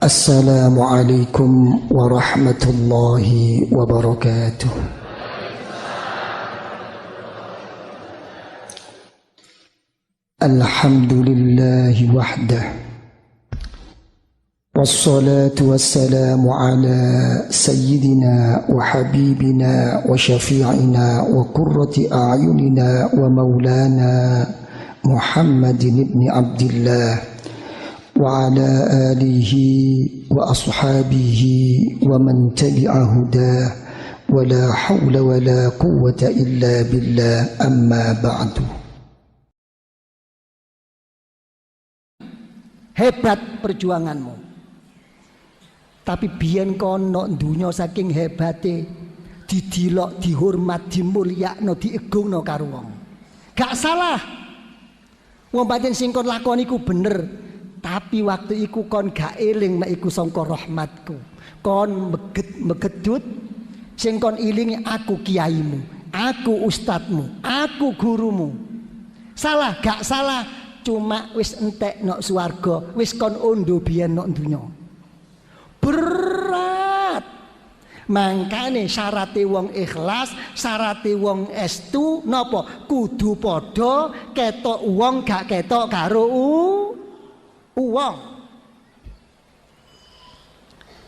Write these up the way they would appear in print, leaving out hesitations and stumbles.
Assalamualaikum warahmatullahi wabarakatuh. Alhamdulillahi wahdah. Wassalatu wassalamu ala sayyidina wa habibina wa syafi'ina wa qurrati a'yunina wa maulana Muhammadin ibn Abdillah wa ala alihi wa ashabihi wa man tabi'a hudah wa la hawla wa la quwwata illa billah, amma ba'du. Hebat perjuanganmu, tapi biyen kono dunya saking hebate didilok, dihormat, dimulyakno, diegungno karo wong. Gak salah, wong pancen sing kon lakoni iku bener. Tapi waktu iku kon gak eling mek iku sangka rahmatku. Kon megedut sing kon ilingi aku kiaimu, aku ustadmu, aku gurumu. Salah gak salah, cuma wis entek nok swarga, wis kon ondo biyen nok donya. Berat. Mangkane syarate wong ikhlas, syarate wong estu napa? Kudu padha ketok wong gak ketok karo uang.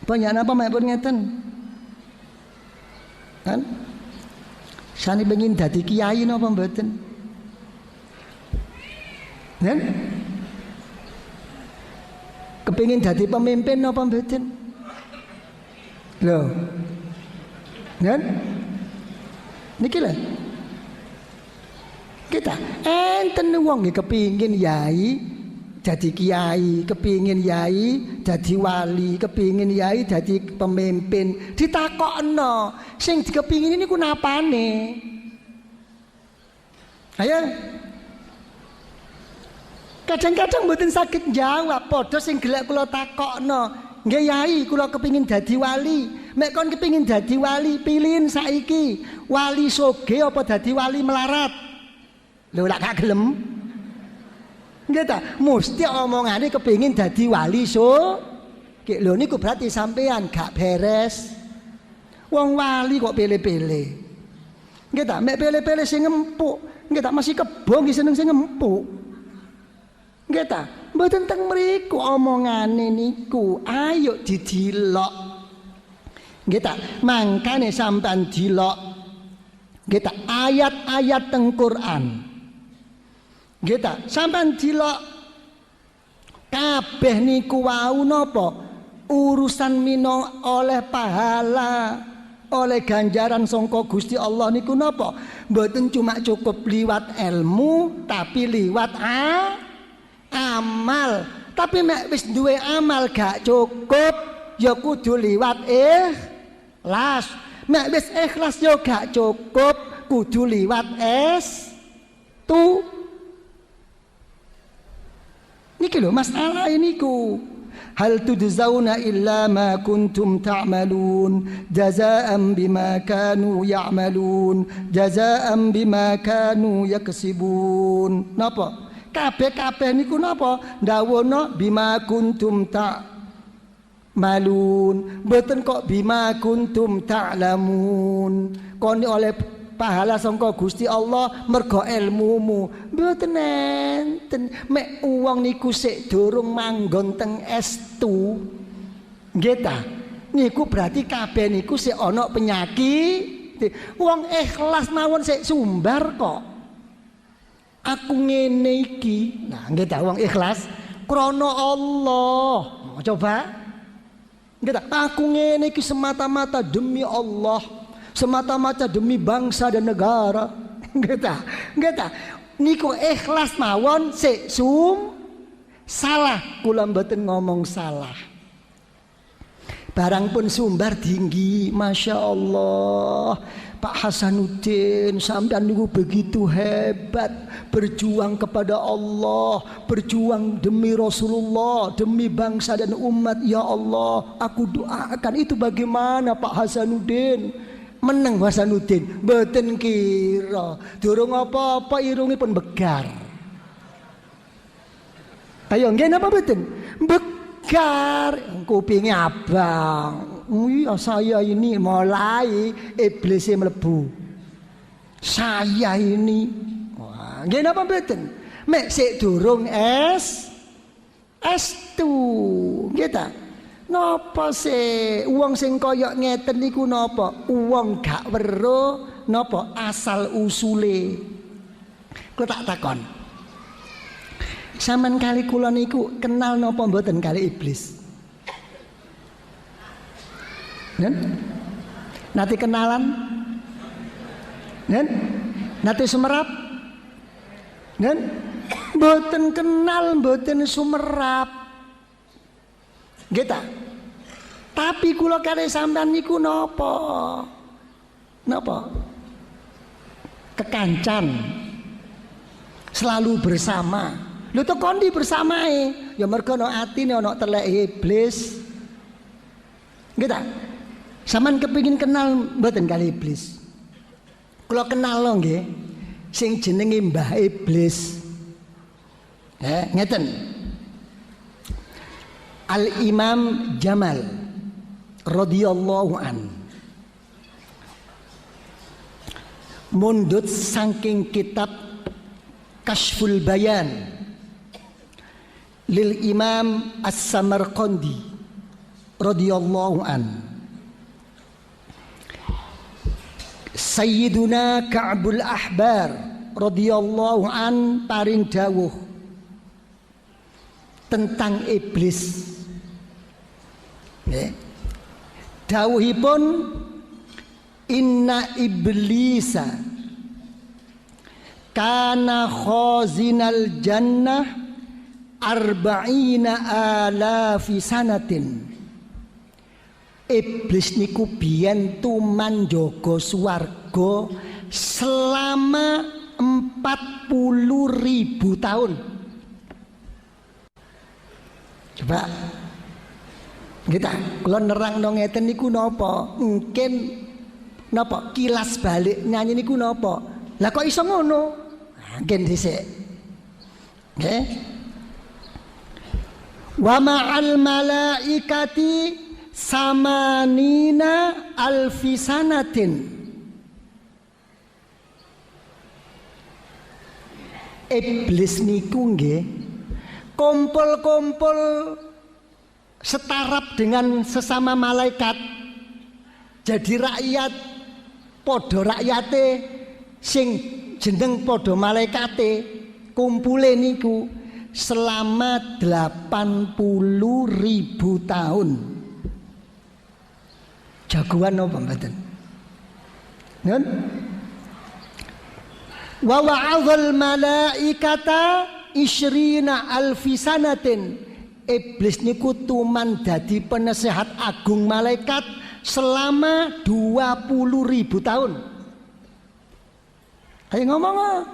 Banyak apa mek pun ngeten. Kan? Sani pengin dadi kiai napa mboten? Kan? Kepengin dadi pemimpin napa mboten? Loh. Kan? Niki lho. Kita enten wong iki kepengin yai jadi kiai, kepingin yai jadi wali, kepingin yai jadi pemimpin. Ditakokno, sing dikepingin ini ku napane? Ayo. Kadang-kadang mboten saged jawab, padha sing gelek kula takokno. Nggih yai, kula kepingin dadi wali. Mek kon kepingin dadi wali, pilihin saiki. Wali soge apa dadi wali melarat? Lho lak gak gelem. Nggih ta, mesti omongane kepengin dadi wali Ki lho niku berarti sampean gak beres. Wong wali kok pele-pele. Nggih ta, mek pele-pele sing empuk. Nggih ta, masih kebo nggih seneng sing empuk. Nggih ta, mboten teng mriku omongane niku. Ayo didilok. Nggih ta, mangkane sampean dilok. Nggih ta, ayat-ayat teng Quran. Nggih ta, sampean dilok kabeh niku wau napa? Urusan mino oleh pahala, oleh ganjaran sangka Gusti Allah niku napa? Mboten cuma cukup liwat ilmu, tapi liwat amal. Tapi nek wis duwe amal gak cukup, ya kudu liwat ikhlas. Nek wis ikhlas ya gak cukup, kudu liwat tu. Niki lho masalah niku. Hal tujzauna illa ma kuntum ta'malun jazaa'an bima kanu ya'malun jazaa'an bima kanu yaksibun. Napa? Kabeh-kabeh niku napa? Ndawono bima kuntum ta'malun. Mboten kok bima kuntum ta'lamun. Kon oleh pahala sangka Gusti Allah mergo ilmumu. Mboten enten. Mek uang niku sik durung manggon teng estu. Nggih ta? Niku berarti kabeh niku sik ana penyakit. Wong ikhlas mawon sik sumbar kok. Aku ngene iki. Nah, nggih ta wong ikhlas krana Allah. Coba. Nggih ta? Aku ngene iki semata-mata demi Allah. Semata-mata demi bangsa dan negara. Nggih ta? Nggih ta? Niku ikhlas mawon sik salah, kula mboten ngomong salah. Barang pun sumbar tinggi, Masya Allah. Pak Hasanuddin sampean niku begitu hebat berjuang kepada Allah, berjuang demi Rasulullah, demi bangsa dan umat. Ya Allah, aku doakan. Itu bagaimana Pak Hasanuddin? Meneng Hasanuddin, mboten kira durung apa-apa irungipun begar. Ayo nggih napa mboten? pagar, kupingnya abang. Iya saya ini mulai iblisnya mlebu. Saya ini. Wah, nggih napa mboten? Mek sik durung S2. Nggih ta? Napa sih wong sing kaya ngeten niku napa? Wong gak weruh napa asal usule. Kula tak takon. Saman kali kula niku kenal napa mboten kali iblis? Nen? Nanti kenalan? Nen? Nanti sumerap? Nen? Mboten kenal, mboten sumerap. Nggih ta? Tapi kula kali sampean niku napa? Napa? Kekancan. Selalu bersama. Lho to kondi bersamae. Ya mergo ana atine ana telek iblis. Nggih ta? Saman kepengin kenal mboten kali iblis. Kula kenal lho nggih. Sing jenenge Mbah Iblis. Ngeten. Al-Imam Jamal radhiyallahu an. Mundut saking kitab Kashful Bayan lil Imam As-Samarqandi radhiyallahu an. Sayyiduna Ka'bul Ahbar radhiyallahu an paring dawuh tentang iblis. Dawuhipun inna iblisa kana khazinal jannah arba'ina alafi sanatin. Iblis niku biyen tuman jaga swarga selama 40.000 tahun. Coba kita kula nerangno ngeten niku napa? Mungkin napa kilas balik nyanyi niku napa? Lah kok iso ngono? Mungkin dhisik. Nggih. Wa ma'al malaikati samanina alfisanatin. Iblis niku nggih kumpul-kumpul setarap dengan sesama malaikat. Jadi rakyat podo rakyate sing jeneng podo malaikate kumpule niku selama 80.000 tahun. Jagoan apa mboten? Nun? Wa wa'adzal malaikata isyrina alfisanatin. Iblis niku tuman dadi penasehat agung malaikat selama 20.000 tahun. Ayo ngomong.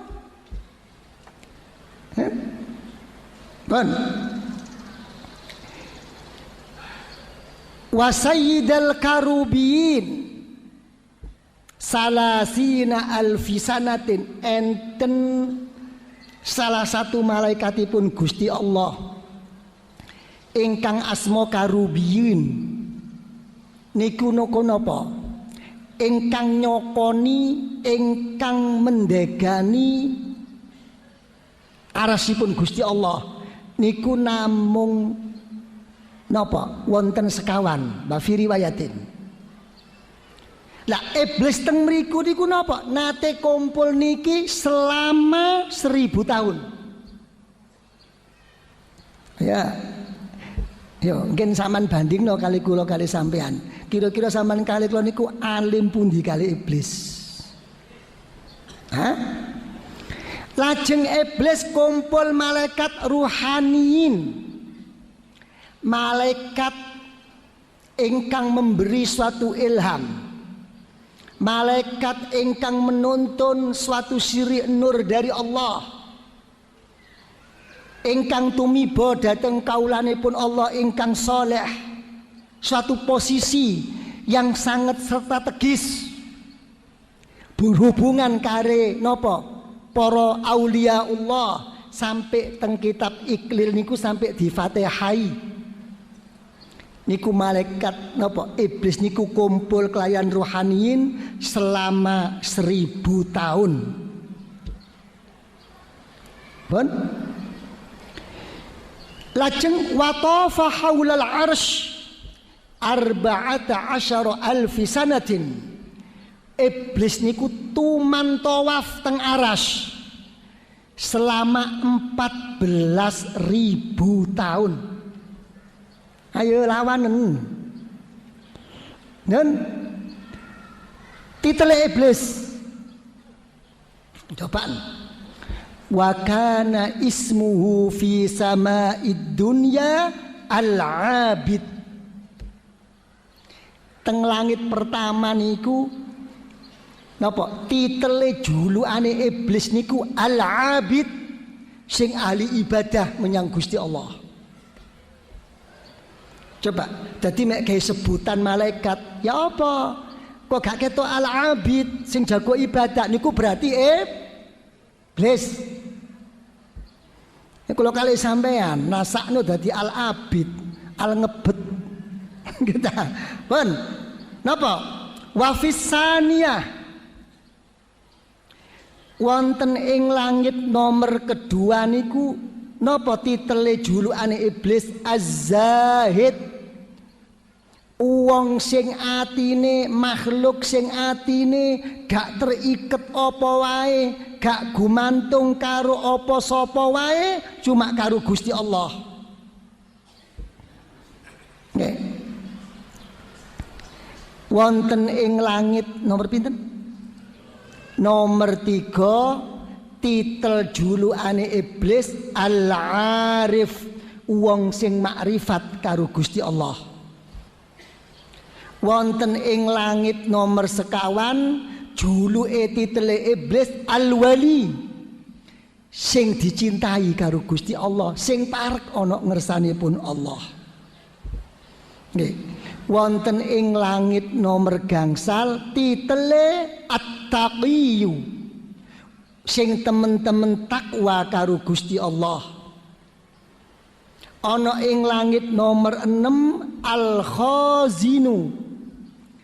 Bon. Wa sayyidal karubiyin salasina alfisanatin. Enten salah satu malaikatipun Gusti Allah ingkang asma karubiyin niku napa? Ingkang nyokoni, ingkang mendegani arasipun Gusti Allah niku namung napa? Wonten sekawan, Mbak riwayatin. Lah iblis teng mriku niku napa? Nate kumpul niki selama 1000 tahun. Ya. Yo, mungkin sampean bandingno kali kula kali sampean. Kira-kira sampean kali kula niku alim pundi kali iblis? Hah? Lajeng iblis kumpul malaikat ruhaniyin. Malaikat ingkang memberi suatu ilham. Malaikat ingkang menuntun suatu siri nur dari Allah. Ingkang tumiba dhateng kaulanipun Allah ingkang soleh. Suatu posisi yang sangat strategis berhubungan kare napa? Para aulia Allah sampai teng kitab Iqlil niku sampai di Fatihai. niku malaikat napa iblis niku kumpul kelayan rohaniyin selama 1000 tahun. Pun lajeng watafa haulal arsy 14,000 sanatin. Iblis niku tuman tawaf teng aras selama 14.000 tahun. Ayo lawanen. Dan titel iblis cobaan. Wa kana ismuhu fi sama'id dunya al-abid. Teng langit pertama niku napa titele julukane iblis niku al-abid, sing ahli ibadah menyang Gusti Allah. Coba dadi mek gawe sebutan malaikat ya apa kok gak ketok al-abid sing jago ibadah niku berarti iblis. Ya kalau kali sampean nasakno dadi al-abid al-ngebet kita pun napa wa fisaniyah wonten ing langit nomor kedua niku napa titele julukane iblis az-zahid, wong sing atine makhluk sing atine gak teriket apa wae, gak gumantung karo apa sapa wae, cuma karo Gusti Allah. Nggih. Wonten ing langit nomor pinten? Nomor 3 titel julukane iblis al-arif, wong sing makrifat karo Gusti Allah. Wonten ing langit nomor 50 juluke titele iblis al-wali, sing dicintai karo Gusti Allah, sing parek ana ngersanipun Allah. Nggih. Wonten ing langit nomor gangsal titele at-taqiyyu, sing temen-temen takwa karo Gusti Allah. Ana ing langit nomor 6 al-khazinu,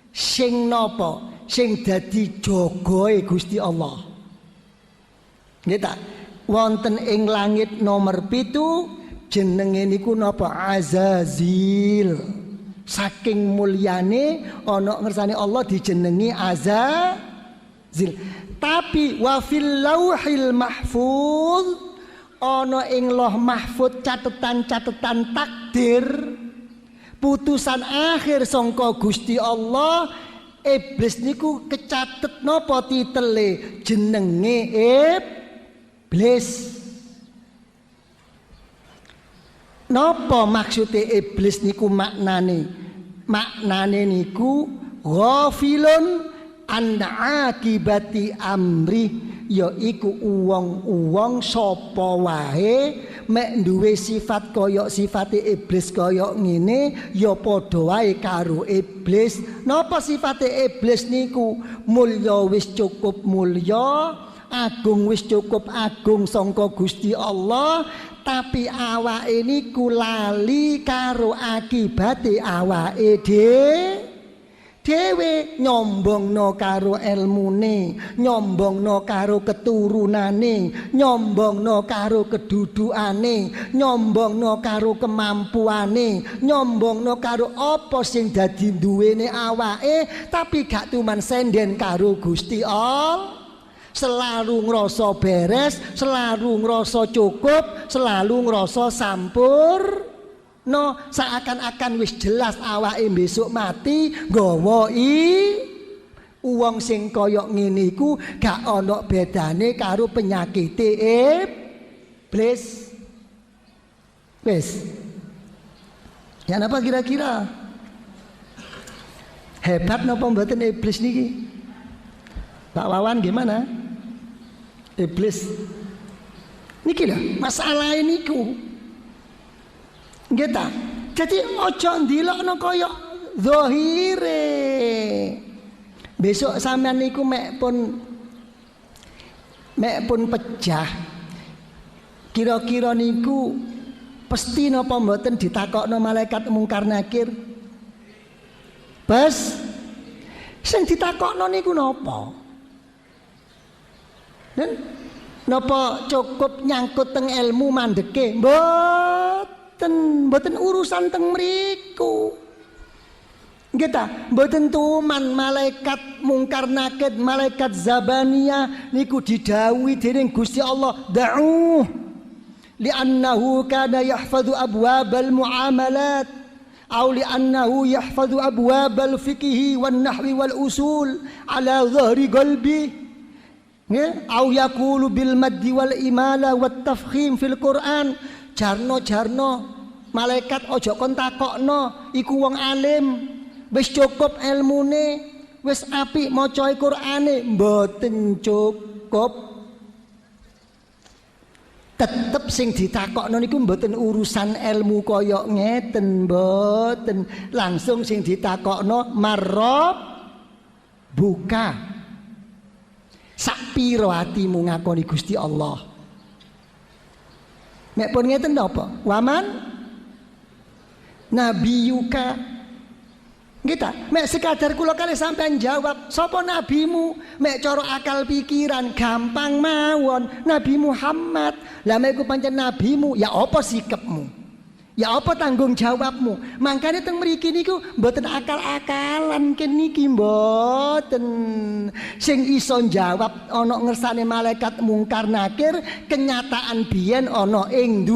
sing napa sing dadi jagae Gusti Allah. Nggih ta? Wonten ing langit nomor 7 jenenge niku napa Azazil. Saking mulyane ana ngersane Allah dijenengi Azazil. Tapi wa fil lauhil mahfuz, ana ing loh mahfuz catetan-catetan takdir putusan akhir sangka Gusti Allah, iblis niku kecatet napa titele jenenge iblis. Napa maksude iblis niku maknane? Maknane niku ghafilun an akibati amri, yaiku uwong-uwong sapa wae mek duwe sifat kaya sifate iblis kaya ngene ya padha wae karo iblis. Napa sifate iblis niku? Mulya wis cukup mulya, agung wis cukup agung sangka Gusti Allah, tapi awake niku lali karo akibate awake dhewe, nyombongno karo elmune, nyombongno karo keturunane, nyombongno karo kedudukane, nyombongno karo kemampuane, nyombongno karo apa sing dadi duwene awake, tapi gak tuman senden karo Gusti Allah. Selalu ngerasa beres, selalu ngerasa cukup, selalu ngerasa sampur. No, seakan-akan wis jelas awake besok mati, nggawa wong sing kaya ngene iku gak ana bedane karo penyakite iblis. Wis. Ya napa kira-kira? Hebat napa mboten iblis niki? Pak Wawan gimana? Iblis niki lho masalah niku. Nggih ta? Jadi aja ndelokno kaya zahire. Besok sampean niku mek pun pecah. Kira-kira niku pesti napa mboten ditakokno malaikat mungkar nakir? Bas sing ditakokno niku napa? Napa cukup nyangkut teng ilmu mandeke? Mboten urusan teng mriku. Nggih ta, mboten tuman malaikat mungkar nakid, malaikat zabaniyah niku didhawuhi dening Gusti Allah, da'uh li'annahu kana yahfadhu abwabal muamalat aw li'annahu yahfadhu abwabal fiqhi wan nahwi wal usul ala dhahri qalbi. Au yaqulu bil maddi wal imala wat tafkhim fil Quran. Jarno malaikat ojo kon takokno, iku wong alim, wis cukup ilmune, wis apik maca Qur'ane. Mboten cukup. Tetep sing ditakokno niku mboten urusan ilmu kaya ngeten, mboten. Langsung sing ditakokno marab buka. Sak piro atimu ngakoni Gusti Allah. Nek pun ngeten napa? Waman nabiyuka. Nggih ta? Mek sekadar kula kali sampean jawab, sapa nabimu? Mek cara akal pikiran gampang mawon, Nabi Muhammad. Lah mek iku pancen nabimu, ya apa sikepmu? Ya apa tanggung jawabmu? Mangkane teng mriki niku mboten akal-akalan keniki mboten. Sing iso jawab ana ngersane malaikat mungkar nakir, kenyataan biyen ana ing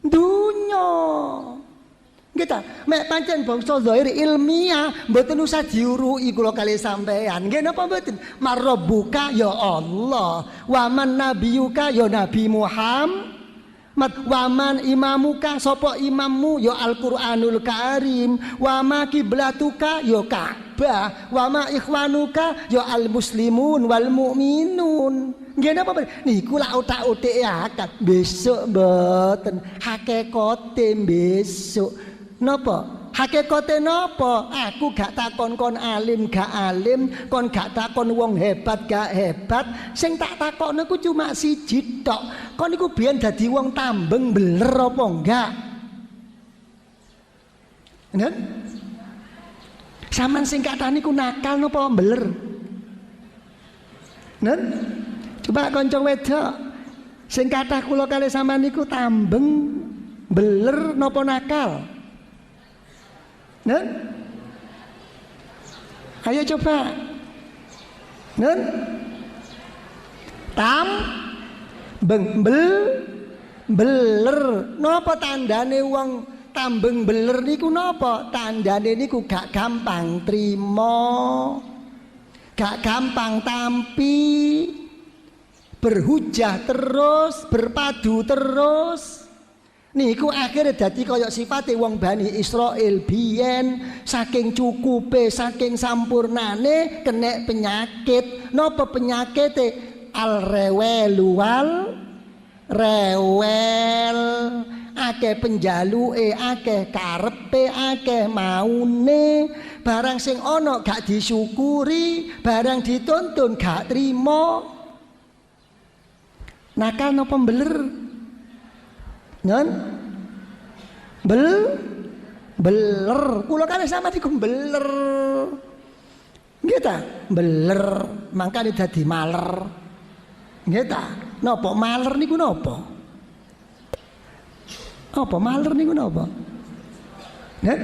dunya. Nggih ta? Mek pancen bangsa zahir ilmiah mboten usah diuruki kula kali sampean. Nggih napa mboten? Marabbuka ya Allah, wa man nabiyuka ya Nabi Muhammad. Waman imamuka, sapa imammu ya Al-Qur'anul Karim, wama kiblatuka ya Ka'bah, wama ikhwanuka ya al-muslimun wal mu'minun. Nggih napa niku lak utak-utik akad besok mboten hakikate besok. Napa? Hakikate napa? Aku gak takon kon alim gak alim, kon gak takon wong hebat gak hebat. Sing tak takokno ku cuma siji tok. Kon niku biyen dadi wong tambeng beler apa enggak? Nen? Saman sing kathah niku nakal napa beler? Nen? Coba kanca wedok sing kathah kula kali sampean niku tambeng beler napa nakal? Nen? Ayo coba. Nen? Beler. Napa tandane wong tambeng beler niku napa? Tandane niku gak gampang trimo. Gak gampang tampi. Berhujah terus, berpadu terus. Niku akhirnya dadi kaya sifate wong Bani Israil biyen, saking cukupe, saking sampurnane kena penyakit. Napa penyakite? Al-rewelu wal rewel. Akeh penjaluke, akeh karepe, akeh maune. Barang sing ana gak disyukuri, barang dituntun gak trimo. Nakal napa beler? Nyon? Beler. Kula kalih sama niku beler. Nggih ta? Beler. Mangkane dadi maler. Nggih ta? Napa maler niku napa? Apa maler niku napa? Nggih?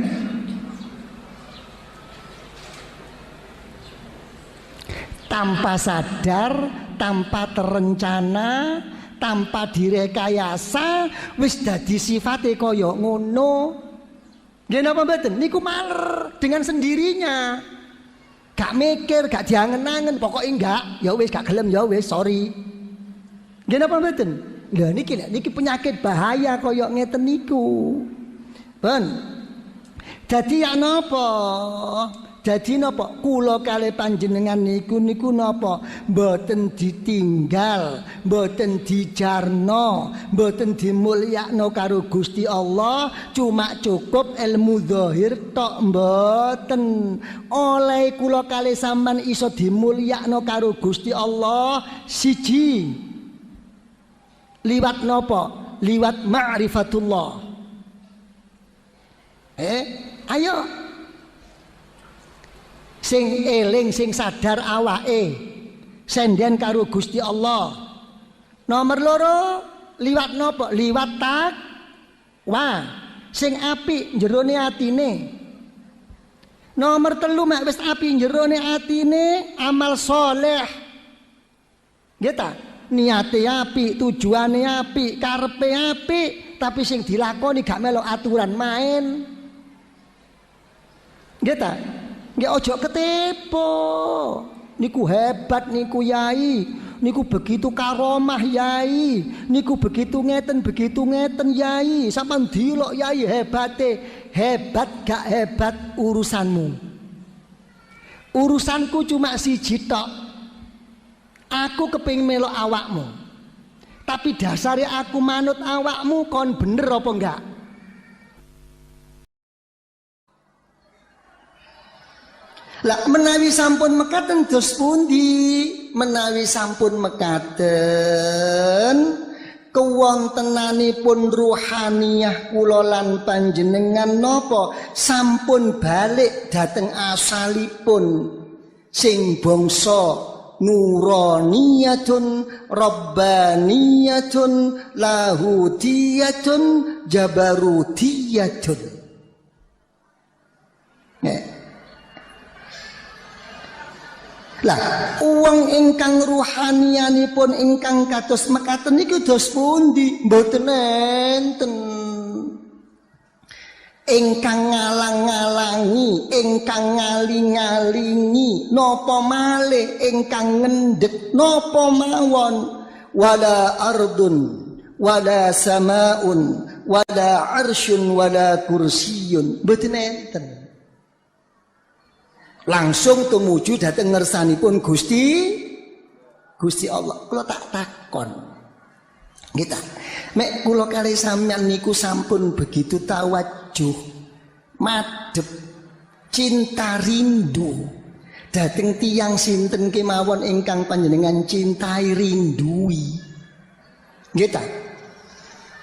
Tanpa sadar, tanpa terencana, tanpa direkayasa, wis dadi sifate kaya ngono. Nggih napa mboten? Niku maler dengan sendirinya. Gak mikir, gak diangen-angen, pokoknya enggak, ya wis gak gelem ya wis, sorry. Nggih napa mboten? Lha niki penyakit bahaya kaya ngeten niku. Ben. Dadi ya napa? Jadi napa kula kalih panjenengan niku napa mboten ditinggal, mboten dijarno, mboten dimulyakno karo Gusti Allah, cuma cukup ilmu zahir tok mboten. Oleh kula kalih sampean iso dimulyakno karo Gusti Allah siji liwat napa? Liwat ma'rifatullah. Ayo sing eling sing sadar awake senden karo Gusti Allah. Nomor loro liwat napa? Liwat takwa sing apik jerone atine. Nomor telu mek wis apik jerone atine amal soleh. Nggih ta? Niate apik, tujuane apik, karepe apik, tapi sing dilakoni gak melok aturan main. Nggih ta? Nggih ojo ketipu. Niku hebat niku yai, niku begitu karomah yai, niku begitu ngeten yai. Sampeyan dilok yai hebate, hebat gak hebat urusanmu. Urusanku cuma siji tok. Aku kepengin melok awakmu. Tapi dasare aku manut awakmu kon bener apa enggak? Lah menawi sampun mekaten dos pundi? Menawi sampun mekaten kewontenanipun ruhaniyah kula lan panjenengan napa sampun balik dhateng asalipun sing bangsa nuraniyatun rabbaniyatun lahutiyatun jabarutiyatun. Lah wong ingkang ruhanianipun ingkang kados mekaten niku dos pundi? Mboten enten. Ingkang ngalang-ngalangi, ingkang ngaling-ngalingi, napa malih ingkang ngendhek napa mawon, wala ardun wala samaun wala arsyun wala kursiyun. Mboten enten. Langsung tumuju dhateng ngersanipun Gusti Allah. Kula tak takon. Nggih ta? Mek kula kali sampeyan niku sampun begitu tawajuh, madhep, cinta rindu dhateng tiyang sinten kemawon ingkang panjenengan cintai rindui. Nggih ta?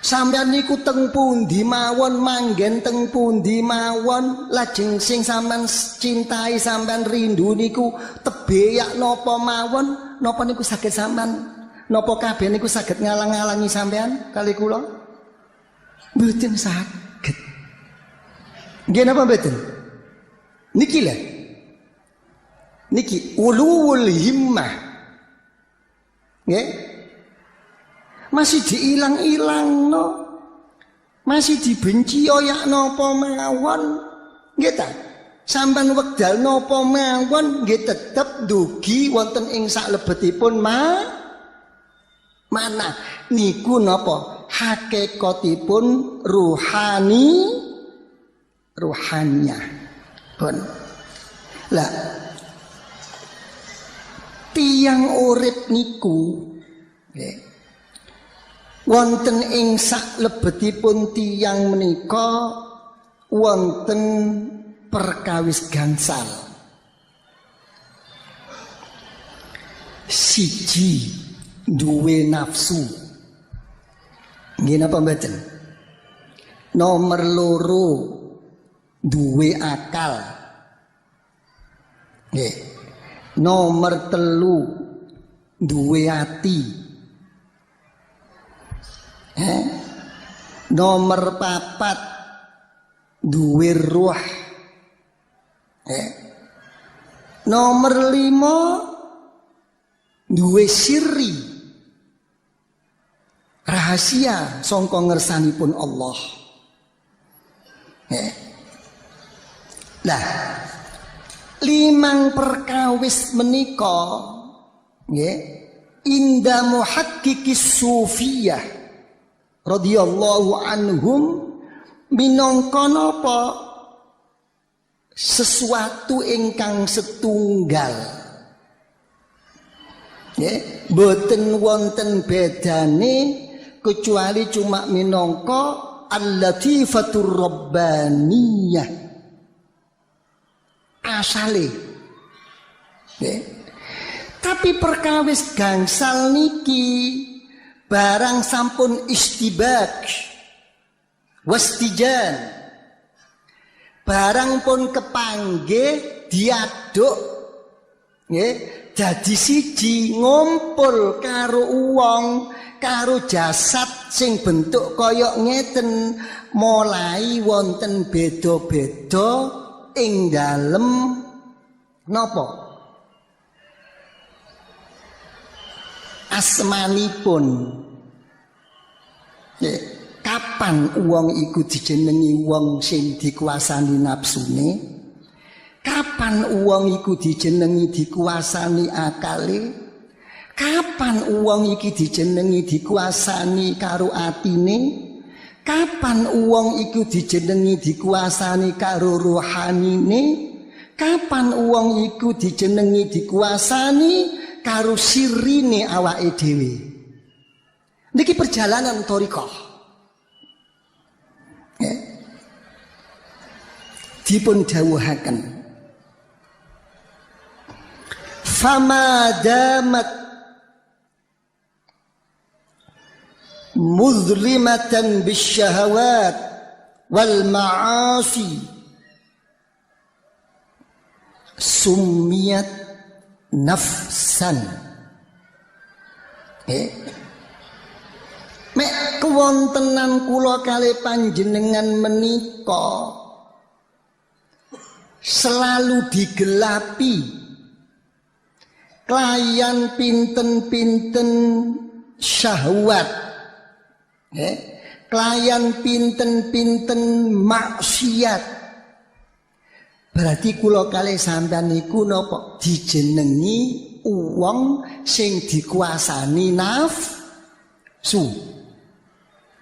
Sampeyan niku teng pundi mawon, manggen teng pundi mawon, lajeng sing sampean cintai sampean rindu niku tebeyak napa mawon, napa niku saged sampean, napa kabeh niku saged ngalang-alangi sampean kali kula? Mboten saged. Nggih napa mboten? Niki lho. Niki ulul himmah. Nggih. Masih diilang-ilang no, masih dibenci oyak nopo mawon, nggih ta? Sampeyan wekdal nopo mawon nggih tetep dugi wonten ing saklebetipun mana niku napa hakikatipun ruhaniyah. Pun. Lah tiyang urip niku nggih wonten ing saklebetipun tiyang menika wonten perkawis gangsal. Siji duwe nafsu. Nggih napa mboten? Nomor loro duwe akal. Nggih. Nomor telu duwe ati. Nomor papat duwe ruh. Nomor 5 duwe sirri, rahasia sangka ngersanipun Allah. Lah limang perkawis menika nggih inda muhakkikis sufiyah radhiyallahu anhum minangka napa sesuatu ingkang setunggal. Nggih, boten wonten bedane kecuali cuma minangka al-latifatur rabbaniyah. Asale. Nggih. Tapi perkawis gangsal niki barang sampun istibak wastijan, barang pun kepanggih diaduk nggih dadi siji, ngumpul karo wong karo jasad sing bentuk kaya ngeten, mulai wonten beda-beda ing dalem napa asmanipun. Kapan wong iku dijenengi wong sing dikuasani nafsune? Kapan wong iku dijenengi dikuasani akale? Kapan wong iki dijenengi dikuasani karo atine? Kapan wong iku dijenengi dikuasani karo rohanine? Kapan wong iku dijenengi dikuasani karo sirine awake dhewe? Niki perjalanan thariqah. Dipun dawuhaken fama damat muzlimatan bisyahawat wal ma'asi summiyat nafsan. Mek kewontenan kula kalih panjenengan menika selalu digelapi kelayan pinten-pinten syahwat, kelayan pinten-pinten maksiat. Berarti kula kalih sampeyan niku napa dijenengi wong sing dikuasani nafsu.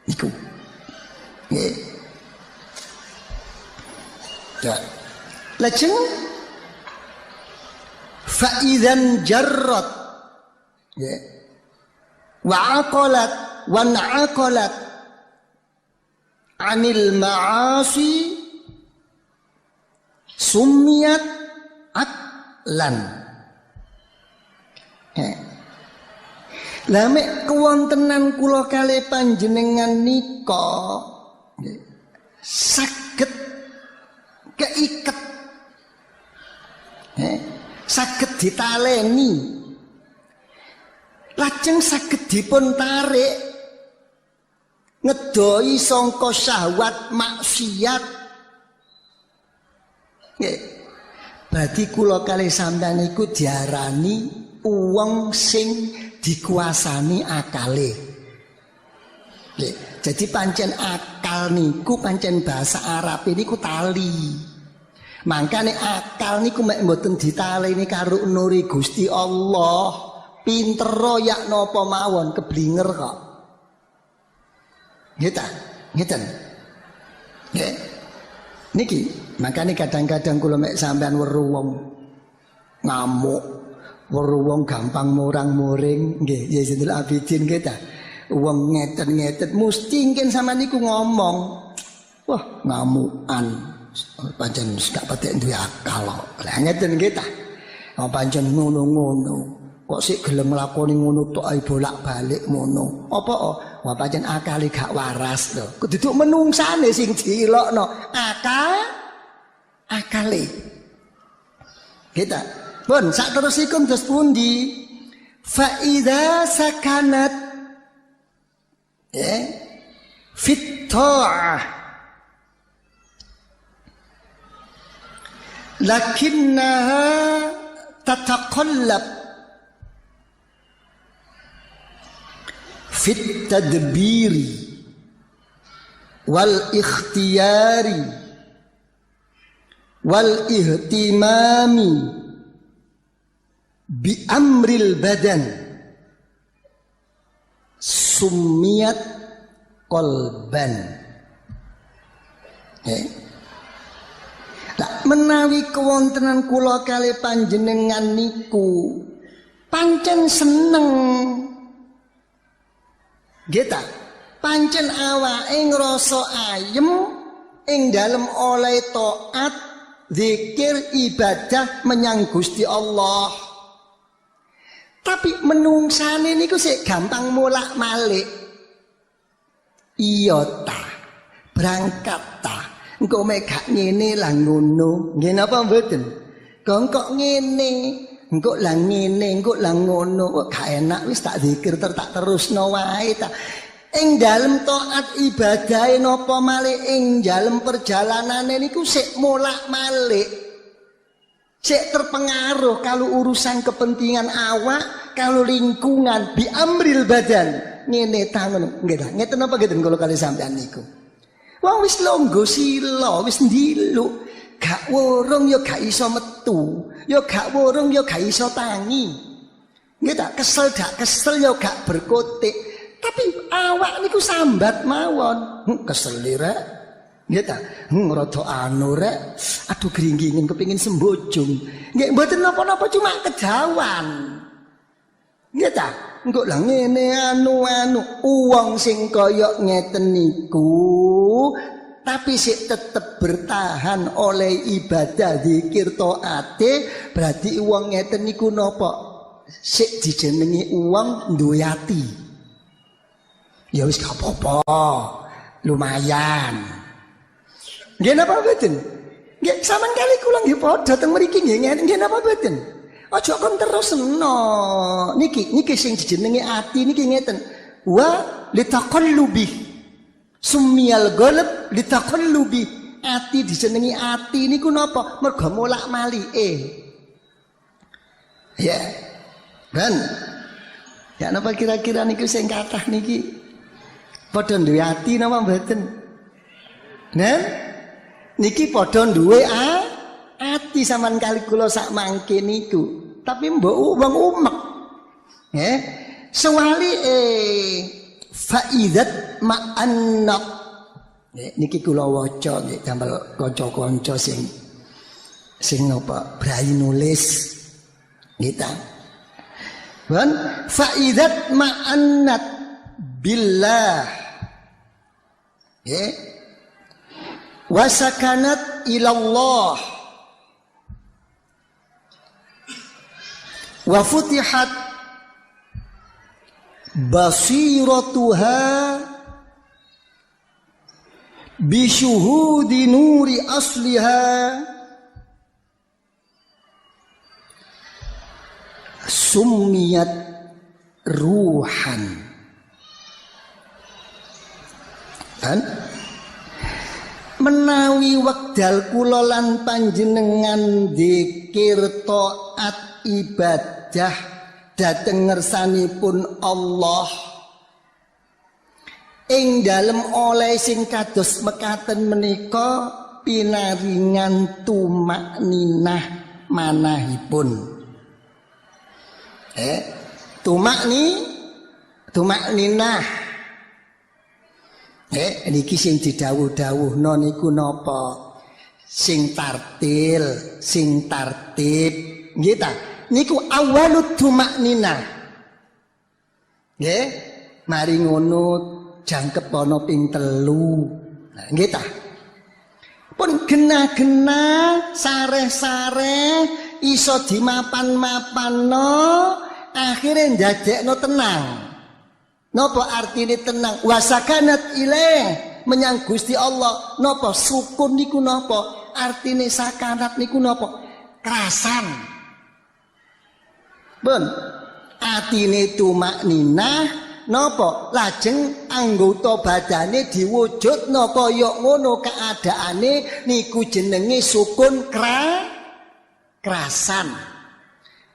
Iku. Ya. Lajeng fa idzan jarrat wa aqalat wa naqalat anil ma'asi summiyat aqlan. Lah mek kewontenan kula kalih panjenengan nika saged keiket, saged ditaleni, lajeng saged dipun tarik ngedoi sangka syahwat maksiat. Berarti kula kalih sampeyan iku diarani wong sing dikuasani akale. Jadi pancen akal niku pancen bahasa Arab niku tali. Mangkane akal niku mek mboten ditaleni karo nuri Gusti Allah, pinter ya napa mawon keblinger kok. Nggih ta? Ngeten. Nggih. Niki, makane kadang-kadang kula mek sampean weruh wong ngamuk, weruh wong gampang murang-muring, nggih, ya Zainul Abidin nggih ta. Wong ngeten-ngeten mesti ngken sampean niku ngomong, wah ngamukan, pancen gak patek duwe akal kok. Lah ngeten nggih ta. Oh pancen ngono-ngono. Kok sik gelem nglakoni ngono tok ae bolak-balik ngono. Apa wah pancen akale gak waras lho. Kudu menungsane sing diilokno. Akale. Kita. Pun sak terusipun terus pundi? Fa idza sakanat fit ta'ah lakinnaha tataqallab fit tadbiri wal ikhtiyari wal ihtimami bi amril badan summiyat qalban. Menawi kewontenan kula kalih panjenengan niku pancen seneng. Nggih ta? Pancen awake ngrasa ayem ing dalem oleh taat, zikir, ibadah menyang Gusti Allah. Tapi menungsane niku sik gampang molak-malik. Iya ta, berangkat ta. Engko mek gak ngene lah ngono. Nggih napa mboten? Kok ngene, engko lah ngene, engko lah ngono, kok gak enak wis tak zikir tak terusno wae ta. Ing dalem taat ibadah napa malih ing dalem perjalanane niku sik molak-malik. Sik terpengaruh kalau urusan kepentingan awak, kalau lingkungan bi amril badan. Ngene ta ngono. Nggih ta. Ngeten napa ngeten kula kali sampean niku. Wong wis longgo sila, wis ndiluk, gak wurung ya gak iso metu, ya gak wurung ya gak iso tangi. Nggih ta, kesel dak kesel ya gak berkotik. Tapi awak niku sambat mawon. Kesel rek. Nggih ta? Rada anu rek. Aduh gringgingen kepengin sembojong. Nggih mboten napa-napa cuma kejawan. Nggih ta? Engko lah ngene anu wong sing kaya ngeten niku tapi sik tetep bertahan oleh ibadah zikir taate berarti wong ngeten niku napa? Sik dijenengi wong duwe ati. Ya wis gak apa-apa, lumayan. Nggih napa mboten? Nggih sampean kali kula nggih padha teng mriki nggih nggih napa mboten? Aja kon terusno. Niki sing dijenenge ati niki ngeten. Wa litaqallubi. Sumiyal qalb litaqallubi. Ati dijenengi ati niku napa? Mergo molak-malike. Ya. Ben. Ya napa kira-kira niku sing kathah niki? Padha duwe ati napa mboten? Nah, niki padha duwe ati sampean kali kula sak mangke niku. Tapi mbok wong umek. Nggih. Sewali faidat ma'anna. Niki kula waca nggih damel kanca-kanca sing napa brai nulis. Nggih ta. Wan faidat ma'annat billah. Wasakanat ilallah wa futihat basiratuha bisyuhudi nuri asliha summiyat ruhan. Kan menawi wekdal kula lan panjenengan zikir taat ibadah dhateng ngersanipun Allah ing dalem oleh sing kados mekaten menika pinaringan tumakninah manahipun. Tumakninah niki sing didhawuh-dhawuhna niku napa? Sing tartil, sing tartib. Nggih ta? Niku awalut tumakninah. Nggih, mari ngono jangkep ana ping 3. Nah, nggih ta? Pun genah-genah sareh-sareh iso dimapan-mapanno akhire ndadekno tenang. Napa artine tenang? Wasakanat ilaih menyang Gusti Allah. Napa sukun niku napa? Artine sakanat niku napa? Kerasan. Ben, atine tumakninah napa? Lajeng anggota badane diwujudna kaya ngono keadaane niku jenenge sukun kerasan.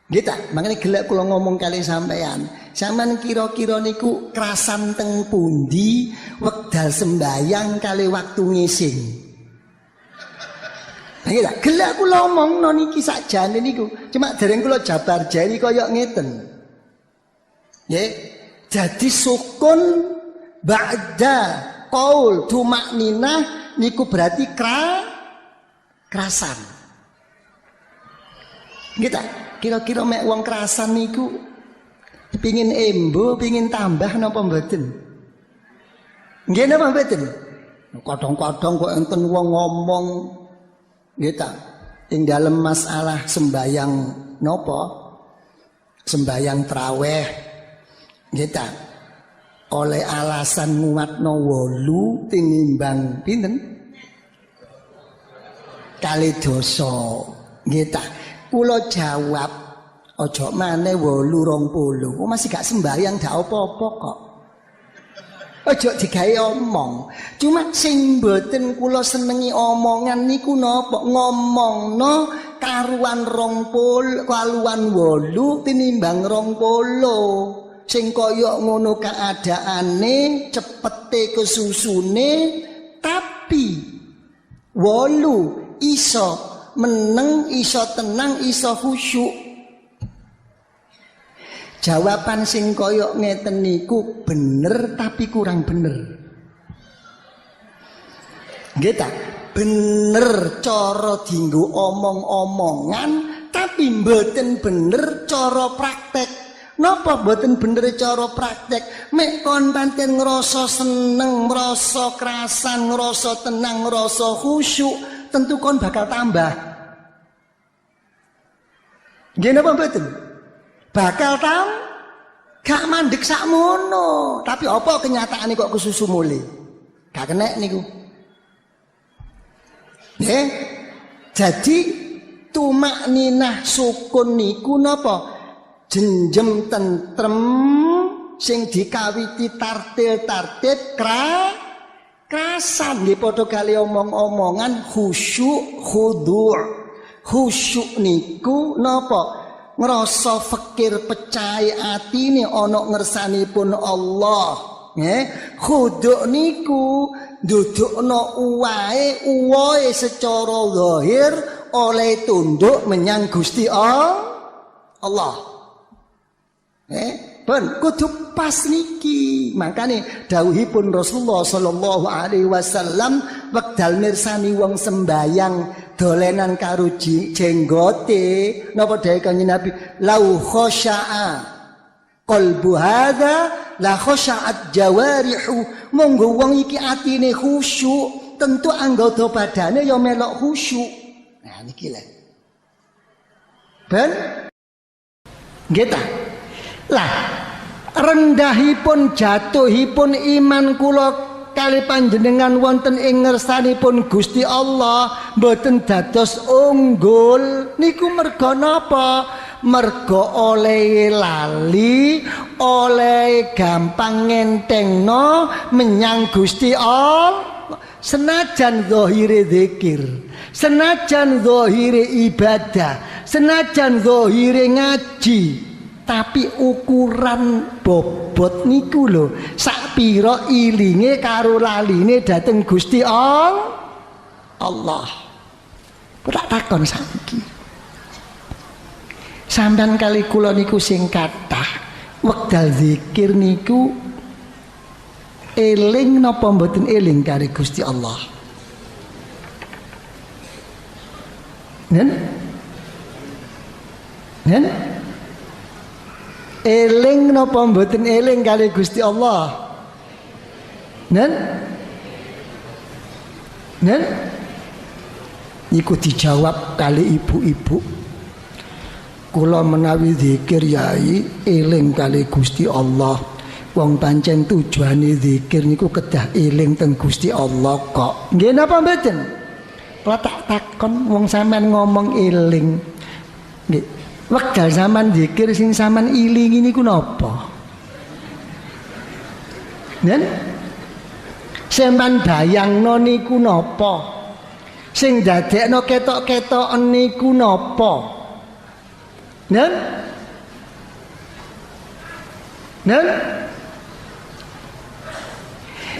Nggih ta? Mangane gelek kula ngomong kali sampean. Sampeyan kira-kira niku kerasan teng pundi wekdal sembayang kali waktu ngising. Nggih ta? Gelek kula omongno niki sakjane niku. Cuma dereng kula jabar jari kaya ngeten. Nggih. Jadi sukun ba'da qaul tumakninah niku berarti kerasan. Nggih ta? Kira-kira mek wong kerasan niku pengin embo, pengin tambah napa mboten? Nggih napa mboten? Kadang-kadang kok enten wong ngomong nggih ta, ing dalem masalah sembayang napa? Sembayang traweh nggih ta. Oleh alasan nguatno 8 tinimbang pinten? Kali dosa. Nggih ta. kula jawab ojo maneh 8-20. Masih gak sembahyang gak apa-apa kok. Ojo digawe omong. Cuma sing mboten kula senengi omongan niku napa? Ngomongno karuan 20, kaluan 8 tinimbang 20. Sing kaya ngono keadaane, cepete kesusune, tapi 8 iso meneng, iso tenang, iso khusyuk. Jawaban sing koyok ngeten niku bener tapi kurang bener. Nggih ta? Bener cara dienggo omong-omongan tapi mboten bener cara praktek. Napa mboten bener cara praktek? Mek kon pancen ngrasa seneng, ngrasa kerasan, ngrasa tenang, ngrasa khusyuk, tentu kon bakal tambah. Nggih napa mboten? Bakal gak mandek sakmono, tapi apa kenyataane kok kesusu mule? Gak kenek niku. Jadi tumak ninah sukun niku napa? Jenjem tentrem sing dikawiti tartil-tartil krasan nggih padha kali omong-omongan khusyuk khudu'. Khusyuk niku napa? Ngerasa fakir pecai atine ana ngersanipun Allah. Khudu' niku ndudukno uwae secara zahir oleh tunduk menyang Gusti Allah. Ben kudu pas niki. Makane dawuhipun Rasulullah sallallahu alaihi wasallam wekdal mirsani wong sembayang dolenan karo jenggote napa dawuh Kanjeng Nabi lau khosya'a qalbu hadza la khosya'at jawarihu. Monggo wong iki atine khusyuk tentu anggota badane ya melok khusyuk. Nah niki lho ben nggih ta. Lah rendahipun jatuhipun iman kula kali panjenengan wonten ing ngersanipun Gusti Allah mboten dados unggul niku merga napa? Merga oleh lali, oleh gampang ngentengno menyang Gusti Allah. Senajan zahire zikir, senajan zahire ibadah, senajan zahire ngaji, tapi ukuran bobot niku lho sak pira ilinge karo laline dhateng Gusti Allah. Tak takon saiki. Sampeyan kali kula niku sing kathah wekdal zikir niku eling napa mboten eling karo Gusti Allah? Nen? Eling napa mboten eling kali Gusti Allah? Nen? Iku dijawab kali ibu-ibu. Kula menawi zikir yai eling kali Gusti Allah. Wong pancen tujuane zikir niku kedah eling teng Gusti Allah kok. Nggih napa mboten? Kula tak takon wong sampean ngomong eling. Nggih. Wekdal sampean zikir sing sampean ilingi niku napa? Nen? Sampean bayangno niku napa? Sing dadekno ketok-ketoken niku napa? Nen?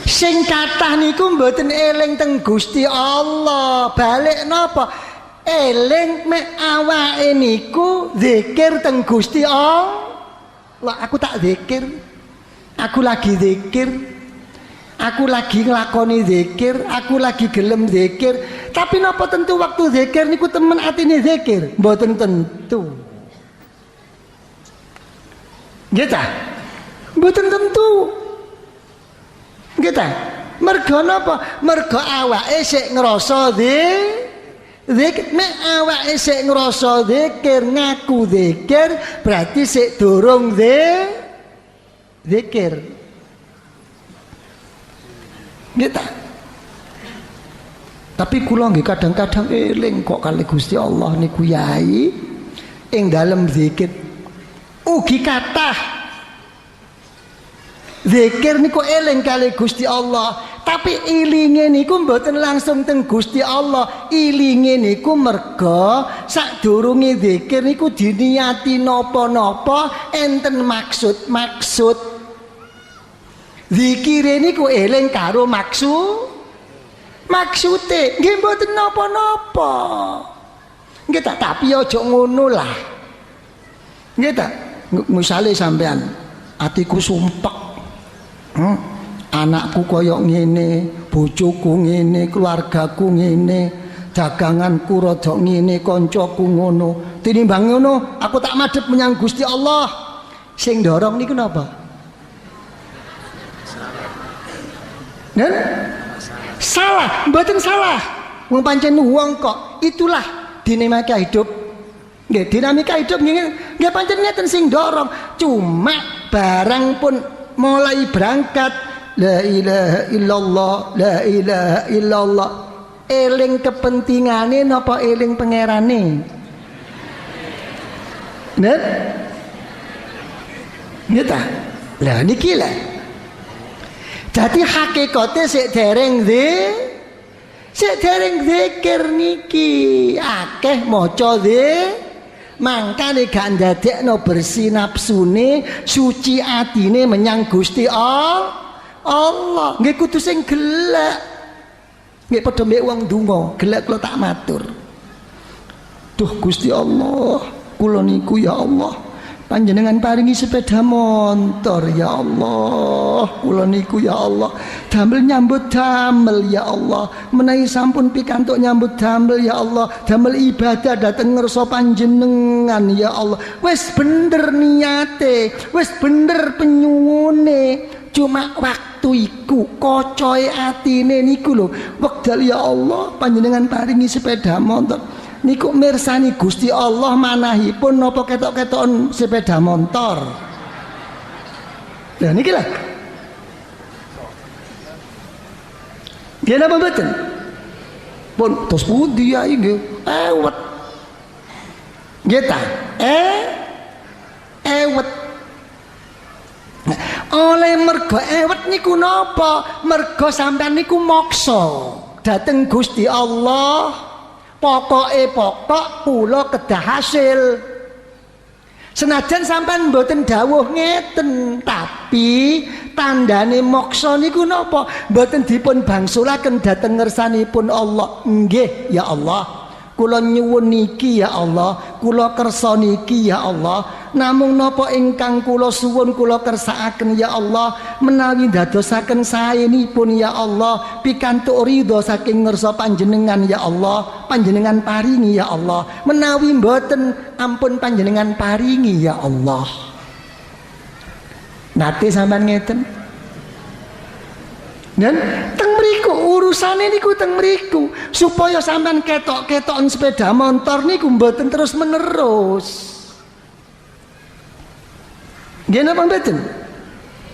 Sing kathah niku mboten eling teng Gusti Allah. Balik napa? Eling mek awake niku zikir teng Gusti Allah. Lah aku tak zikir. Aku lagi zikir. Aku lagi nglakoni zikir, aku lagi gelem zikir. Tapi napa tentu waktu zikir niku temen atine zikir? Mboten tentu. Nggih ta? Mboten tentu. Nggih ta? Merga napa? Merga awake sik ngrasa zikir, nek awake sik ngrasa zikir, ngaku zikir, berarti sik durung zikir. Nggih ta? Tapi kula nggih kadang-kadang eling kok kali Gusti Allah niku yai. ing dalem zikir ugi kathah. Zikir niku eling kali Gusti Allah, tapi ilinge niku mboten langsung teng Gusti Allah. Ilinge niku merga sadurunge zikir niku diniati napa-napa enten maksud. Zikire niku eling karo maksude nggih mboten napa-napa. Nggih ta, tapi aja ngono lah. Nggih ta, misale sampean atiku sumpek. Anakku koyok ngene, bojoku ngene, keluargaku ngene, daganganku rada ngene, kancaku ngono. Tinimbang ngono, aku tak madhep menyang Gusti Allah. Sing dorong niku napa? Nen? Salah, mboten salah. Wong pancen wong kok. Itulah dinamika hidup. Nggih, dinamika hidup nggih pancen ngeten sing dorong. Cuma barang pun mulai berangkat la ilaha illallah, la ilaha illallah. Eling kepentingane napa eling pangerane? Nen? Nggih ta? Lah niki lah. Jadi hakikate sik dereng zikir niki akeh maca mangkane gak ndadekno bersih nafsune, suci atine menyang Gusti Allah. Nggih kudu sing gelek. Nggih padha mek wong donga, gelek kula tak matur. Duh Gusti Allah, kula niku ya Allah panjenengan paringi sepeda motor ya Allah, kula niku ya Allah damel nyambut damel ya Allah, menawi sampun pikantuk nyambut damel ya Allah, damel ibadah dhateng ngersa panjenengan ya Allah. Wis bener niate, wis bener penyuwune, cuma waktu iku kocoe atine niku lho wekdal ya Allah panjenengan paringi sepeda motor. Niku mirsani Gusti Allah manahipun napa ketok-ketokan sepeda motor. Lah niki lah. Dia napa mboten? Pun tos pundi ya nggih? Ewet. Nggih ta? Ewet. Oleh mergo ewet niku napa? Mergo sampean niku moksa dhateng Gusti Allah. Pokok kula kedah hasil. Senajan sampean mboten dawuh ngeten, tapi tandane moksa niku napa? Mboten dipun bangsulaken dhateng ngersanipun Allah. Nggih ya Allah, kula nyuwun niki ya Allah, kula kersa niki ya Allah. Namung napa ingkang kula suwun kula kersakaken ya Allah, menawi dadosaken saenipun ya Allah, pikantuk ridho saking ngersa panjenengan ya Allah, panjenengan paringi ya Allah. Menawi mboten ampun panjenengan paringi ya Allah. Nate sampean ngeten. Dan teng mriku urusane niku teng mriku supaya sampean ketok-ketokan sepeda motor niku mboten terus menerus. Nggih napa mboten?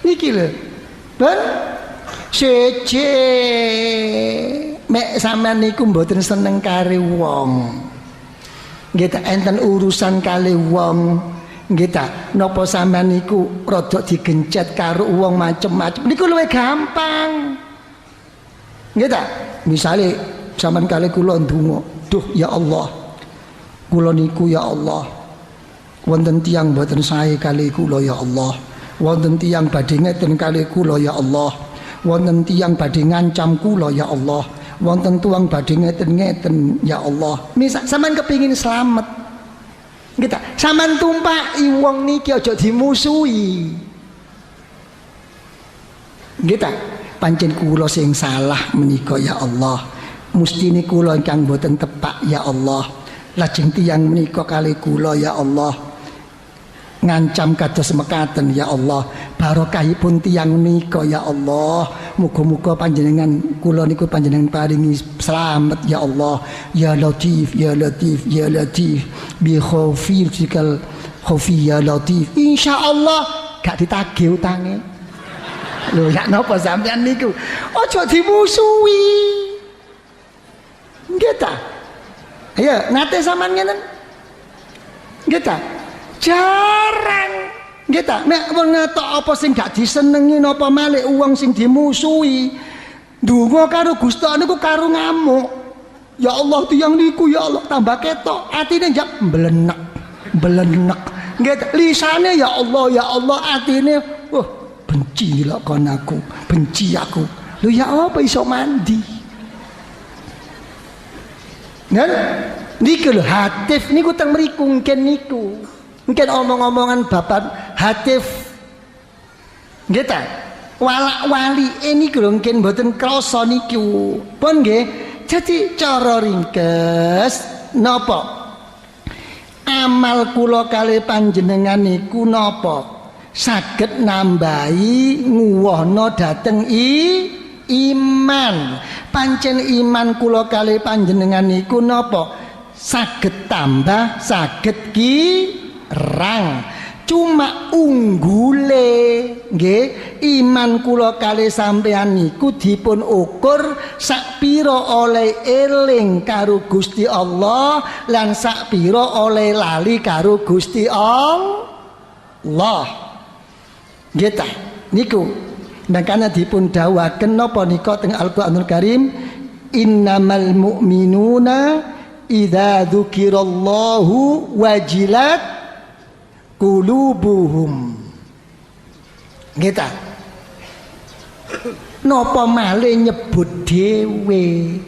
Niki lho. Ben sece mek sampean niku mboten seneng kare wong. Nggih ta enten urusan kali wong. Nggih ta napa sampean niku rada digencet karo wong macem-macem. Niku luwih gampang. Nggih ta? Misale sampean kali kula ndonga, duh ya Allah. Kula niku ya Allah. Wonten tiyang boten sae kali kula ya Allah. Wonten tiyang badhe ngeten kali kula ya Allah. Wonten tiyang badhe ngancam kula ya Allah. Wonten tuang badhe ngeten-ngeten ya Allah. Misal sampean kepingin slamet. Nggih ta? Sampean tumpaki wong niki aja dimusuhi. Nggih ta? Pancen kula sing salah menika ya Allah. Mustine kula ingkang boten tepak ya Allah. Lajeng tiyang menika kali kula ya Allah. Ngancam kados mekaten ya Allah, barokahipun tiyang menika ya Allah, muga-muga panjenengan kula niku panjenengan paringi slamet ya Allah. Ya Latif ya Latif ya Latif bi khaufikal khaufi ya Latif. Insyaallah gak ditagih utange. Lho ya napa sampean niku aja dimusuhi. Nggih ta? Ayo nate sampean ngeten. Kita jarang. Kita nek wong ngetok apa sing gak disenengi napa malih wong sing dimusuhi. Ndonga karo Gusti Allah niku karo ngamuk. Ya Allah tiyang niku ya Allah tambah ketok atine njak mblenek. Nggih lisane ya Allah atine benci lho kon aku, benci aku. Lho ya apa iso mandi? Nah, niku lho hatif niku teng mriku niku. Mungkin omong-omongan bapak hatif nggih ta walak wali ini lho mungkin mboten krasa niku pun nggih. Jadi cara ringkes napa amal kula kali panjenengan niku napa saged nambahi nguwohno dhateng iman. Pancen iman kula kali panjenengan niku napa saged tambah saged kirang. Cuma unggule nggih iman kula kali sampean niku dipun ukur sakpira oleh eling karo Gusti Allah lan sakpira oleh lali karo Gusti Allah. Nggih ta niku makanya dipun dawuhaken napa nika teng Al-Qur'anul Karim innamal mu'minuna idza dzukirallahu wajilat qulubuhum. Kita napa malih nyebut dhewe.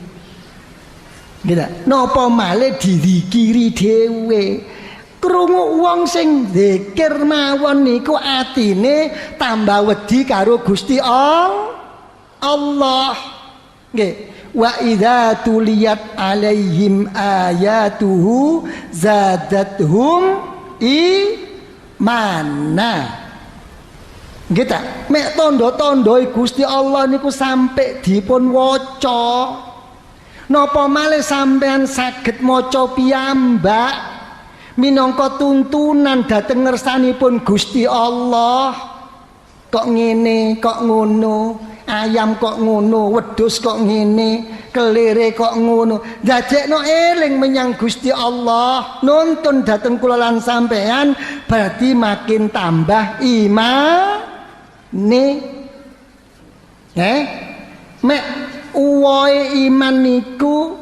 Kita napa malih dizikiri dhewe. Krungu wong sing zikir mawon niku atine tambah wedi karo Gusti Allah. Nggih. Wa idza tuliyat alaihim ayatuhu zadatuhum mana kita mek tondo-tondo Gusti Allah niku sampai dipun waca napa malih sampean saged maca piyambak minangka tuntunan dhateng ngersanipun Gusti Allah. Kok ngene kok ngono, ayam kok ngono, wedhus kok ngene, kelire kok ngono. Dadekno eling menyang Gusti Allah, nuntun dhateng kula lan sampean berarti makin tambah imane. Mek uwohe iman niku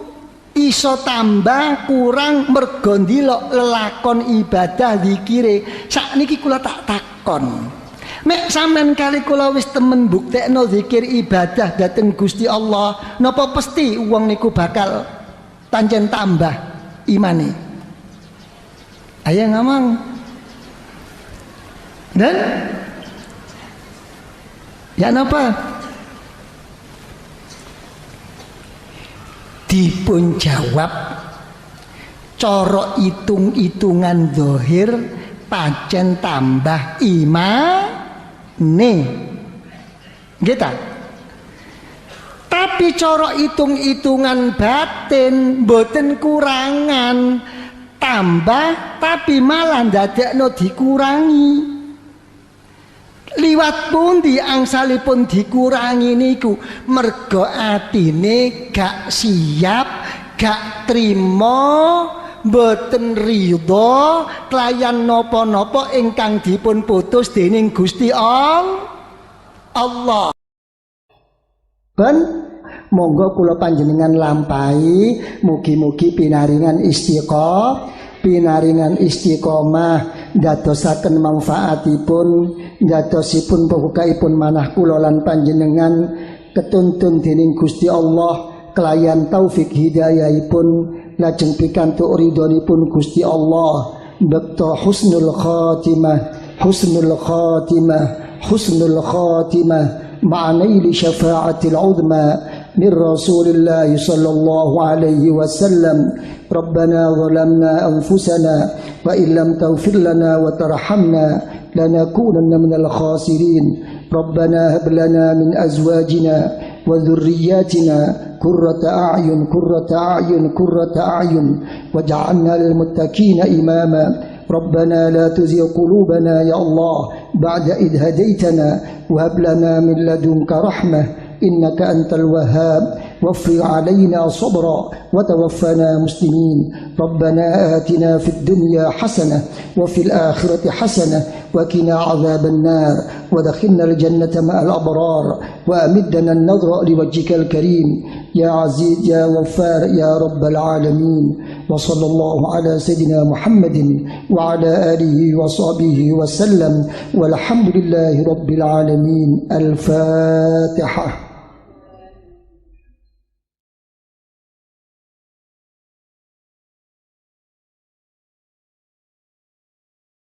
iso tambah kurang mergo ndelok lelakon ibadah zikire. Sakniki kula tak takon. Mek sampean kali kula wis temen buktekno zikir ibadah dhateng Gusti Allah, napa pasti wong niku bakal pancen tambah imane? Ayo ngomong. Dan ya napa? Dipun jawab cara hitung-hitungan zahir pancen tambah iman nih kita tapi cara hitung-hitungan batin boten kurangan tambah tapi malah ndadekno dikurangi. Liwat pundi angsalipun dikurangi niku mergo atine gak siap gak trimo boten ridho kelayan napa-napa ingkang dipun putus dening Gusti Allah. Ben monggo kula panjenengan lampahi mugi-mugi pinaringan istiqomah dadosaken manfaatipun dadosipun pokokipun manah kula lan panjenengan ketuntun dening Gusti Allah kelayan taufik hidayahipun lajeng pikantuk ridhonipun Gusti Allah bekto husnul khatimah ma'anaili syafa'atil uzma min Rasulillah sallallahu alaihi wasallam. Rabbana zalamna anfusana wa illam taghfir lana wa tarhamna lanakunanna minal khasirin. Rabbana hab lana min azwajina wa dhurriyyatina qurrata a'yun waj'alna lil muttaqina imama. ربنا لا تزغ قلوبنا يا الله بعد إذ هديتنا وهب لنا من لدنك رحمة إنك أنت الوهاب وافرغ علينا صبرا وتوفنا مسلمين. ربنا آتنا في الدنيا حسنة وفي الآخرة حسنة وقنا عذاب النار ودخلنا الجنة مع الأبرار وأمدنا النظر لوجهك الكريم يا عزيز يا غفار يا رب العالمين. وصلى الله على سيدنا محمد وعلى آله وصحبه وسلم والحمد لله رب العالمين. الفاتحة.